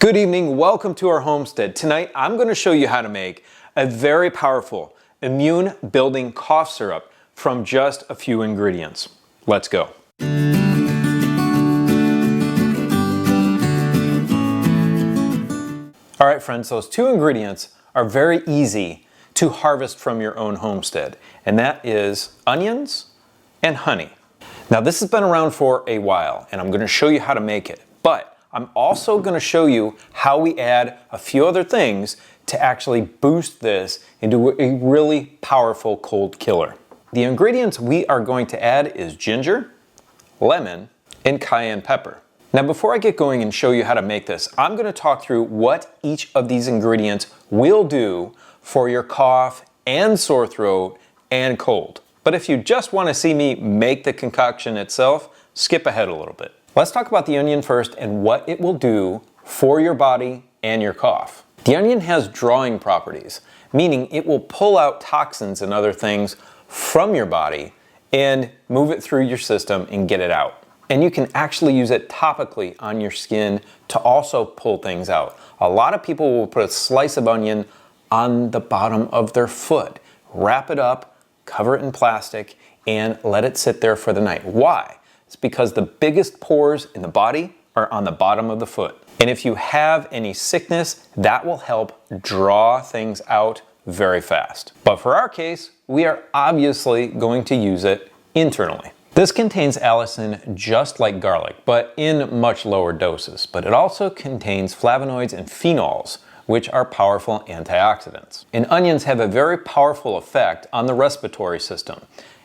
Good evening, welcome to our homestead. Tonight I'm going to show you how to make a very powerful immune building cough syrup from just a few ingredients. Let's go. Alright friends, those two ingredients are very easy to harvest from your own homestead, and that is onions and honey. Now this has been around for a while and I'm going to show you how to make it, but I'm also going to show you how we add a few other things to actually boost this into a really powerful cold killer. The ingredients we are going to add is ginger, lemon, and cayenne pepper. Now before I get going and show you how to make this, I'm going to talk through what each of these ingredients will do for your cough and sore throat and cold. But if you just want to see me make the concoction itself, skip ahead a little bit. Let's talk about the onion first and what it will do for your body and your cough. The onion has drawing properties, meaning it will pull out toxins and other things from your body and move it through your system and get it out. And you can actually use it topically on your skin to also pull things out. A lot of people will put a slice of onion on the bottom of their foot, wrap it up, cover it in plastic, and let it sit there for the night. Why? It's because the biggest pores in the body are on the bottom of the foot. And if you have any sickness, that will help draw things out very fast. But for our case, we are obviously going to use it internally. This contains allicin just like garlic, but in much lower doses. But it also contains flavonoids and phenols, which are powerful antioxidants. And onions have a very powerful effect on the respiratory system.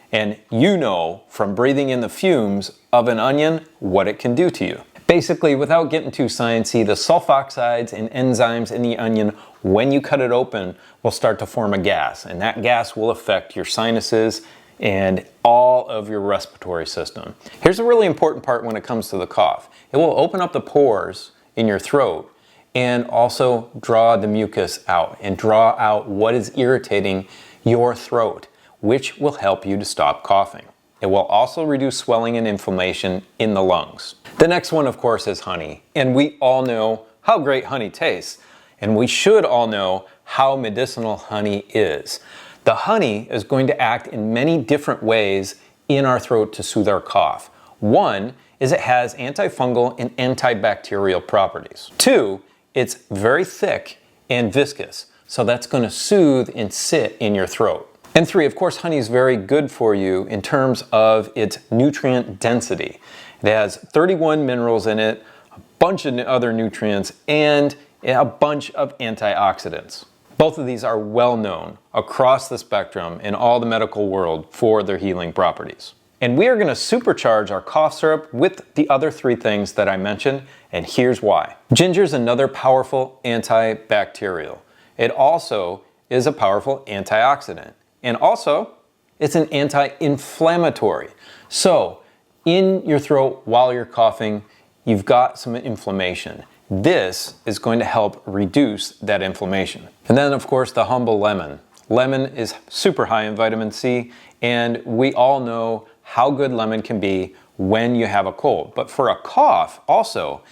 And you know from breathing in the fumes of an onion what it can do to you. Basically, without getting too sciencey, the sulfoxides and enzymes in the onion, when you cut it open, will start to form a gas. And that gas will affect your sinuses and all of your respiratory system. Here's a really important part when it comes to the cough. It will open up the pores in your throat and also draw the mucus out and draw out what is irritating your throat, which will help you to stop coughing. It will also reduce swelling and inflammation in the lungs. The next one, of course, is honey. And we all know how great honey tastes. And we should all know how medicinal honey is. The honey is going to act in many different ways in our throat to soothe our cough. One is it has antifungal and antibacterial properties. Two, it's very thick and viscous. So that's going to soothe and sit in your throat. And three, of course, honey is very good for you in terms of its nutrient density. It has 31 minerals in it, a bunch of other nutrients, and a bunch of antioxidants. Both of these are well known across the spectrum in all the medical world for their healing properties. And we are going to supercharge our cough syrup with the other three things that I mentioned, and here's why. Ginger is another powerful antibacterial. It also is a powerful antioxidant. And also, it's an anti-inflammatory. So, in your throat while you're coughing, you've got some inflammation. This is going to help reduce that inflammation. And then, of course, the humble lemon. Lemon is super high in vitamin C, and we all know how good lemon can be when you have a cold. But for a cough, also,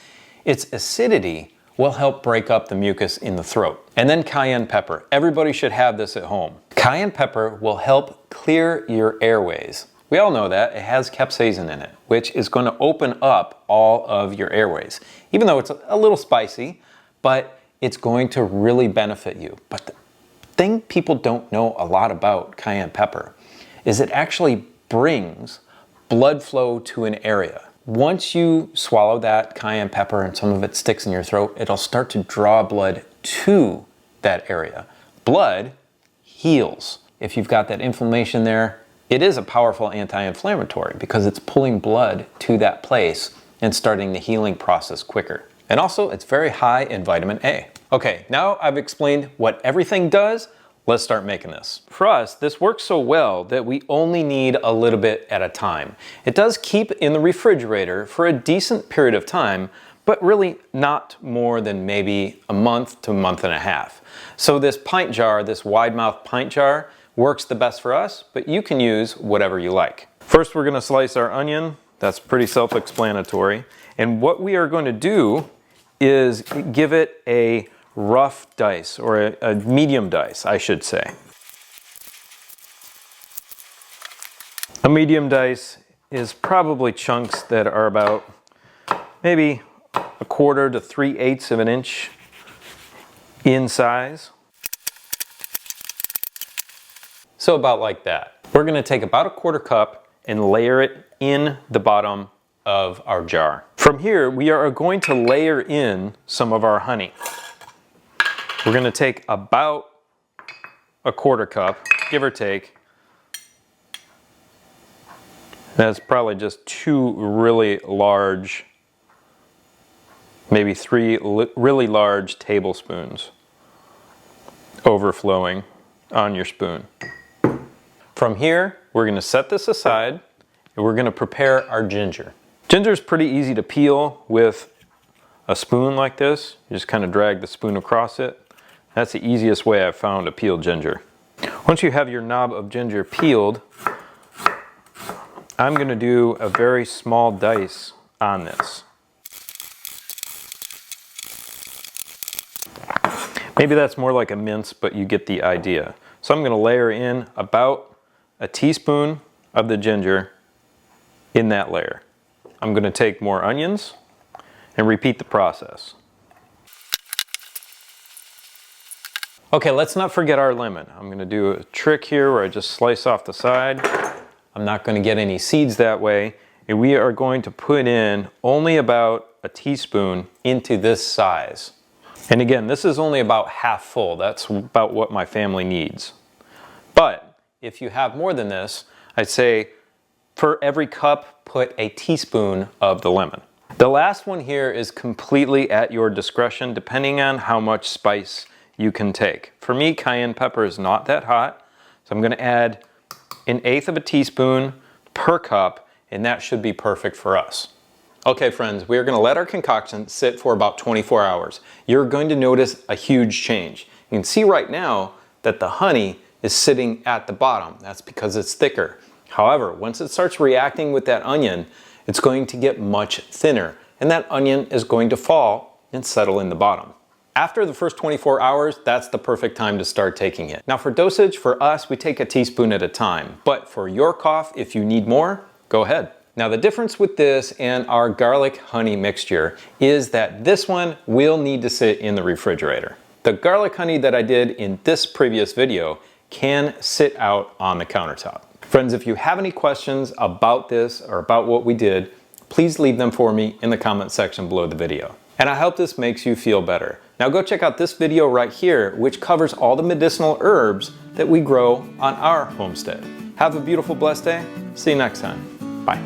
its acidity will help break up the mucus in the throat. And then cayenne pepper. Everybody should have this at home. Cayenne pepper will help clear your airways. We all know that. It has capsaicin in it, which is going to open up all of your airways. Even though it's a little spicy, but it's going to really benefit you. But the thing people don't know a lot about cayenne pepper is it actually brings blood flow to an area. Once you swallow that cayenne pepper and some of it sticks in your throat, it'll start to draw blood to that area. Blood heals. If you've got that inflammation there, it is a powerful anti-inflammatory because it's pulling blood to that place and starting the healing process quicker. And also, it's very high in vitamin A. Okay, now I've explained what everything does. Let's start making this. For us, this works so well that we only need a little bit at a time. It does keep in the refrigerator for a decent period of time, but really not more than maybe a month to a month and a half. So this pint jar, this wide mouth pint jar, works the best for us, but you can use whatever you like. First, we're gonna slice our onion. That's pretty self-explanatory. And what we are going to do is give it a rough dice, or a medium dice, I should say. A medium dice is probably chunks that are about maybe 1/4 to 3/8 of an inch in size. So about like that. We're going to take about 1/4 cup and layer it in the bottom of our jar. From here, we are going to layer in some of our honey. We're going to take about 1/4 cup, give or take. That's probably just 2 really large, maybe 3 really large tablespoons overflowing on your spoon. From here, we're going to set this aside and we're going to prepare our ginger. Ginger is pretty easy to peel with a spoon like this. You just kind of drag the spoon across it. That's the easiest way I've found to peel ginger. Once you have your knob of ginger peeled, I'm going to do a very small dice on this. Maybe that's more like a mince, but you get the idea. So I'm going to layer in about a teaspoon of the ginger in that layer. I'm going to take more onions and repeat the process. Okay, let's not forget our lemon. I'm going to do a trick here where I just slice off the side. I'm not going to get any seeds that way. And we are going to put in only about a teaspoon into this size. And again, this is only about half full. That's about what my family needs. But if you have more than this, I'd say for every cup, put a teaspoon of the lemon. The last one here is completely at your discretion, depending on how much spice you can take. For me, cayenne pepper is not that hot, so I'm going to add 1/8 of a teaspoon per cup, and that should be perfect for us. Okay friends, we are going to let our concoction sit for about 24 hours. You're going to notice a huge change. You can see right now that the honey is sitting at the bottom. That's because it's thicker. However, once it starts reacting with that onion, it's going to get much thinner, and that onion is going to fall and settle in the bottom. After the first 24 hours, that's the perfect time to start taking it. Now for dosage, for us, we take a teaspoon at a time. But for your cough, if you need more, go ahead. Now the difference with this and our garlic honey mixture is that this one will need to sit in the refrigerator. The garlic honey that I did in this previous video can sit out on the countertop. Friends, if you have any questions about this or about what we did, please leave them for me in the comment section below the video. And I hope this makes you feel better. Now go check out this video right here, which covers all the medicinal herbs that we grow on our homestead. Have a beautiful, blessed day. See you next time. Bye.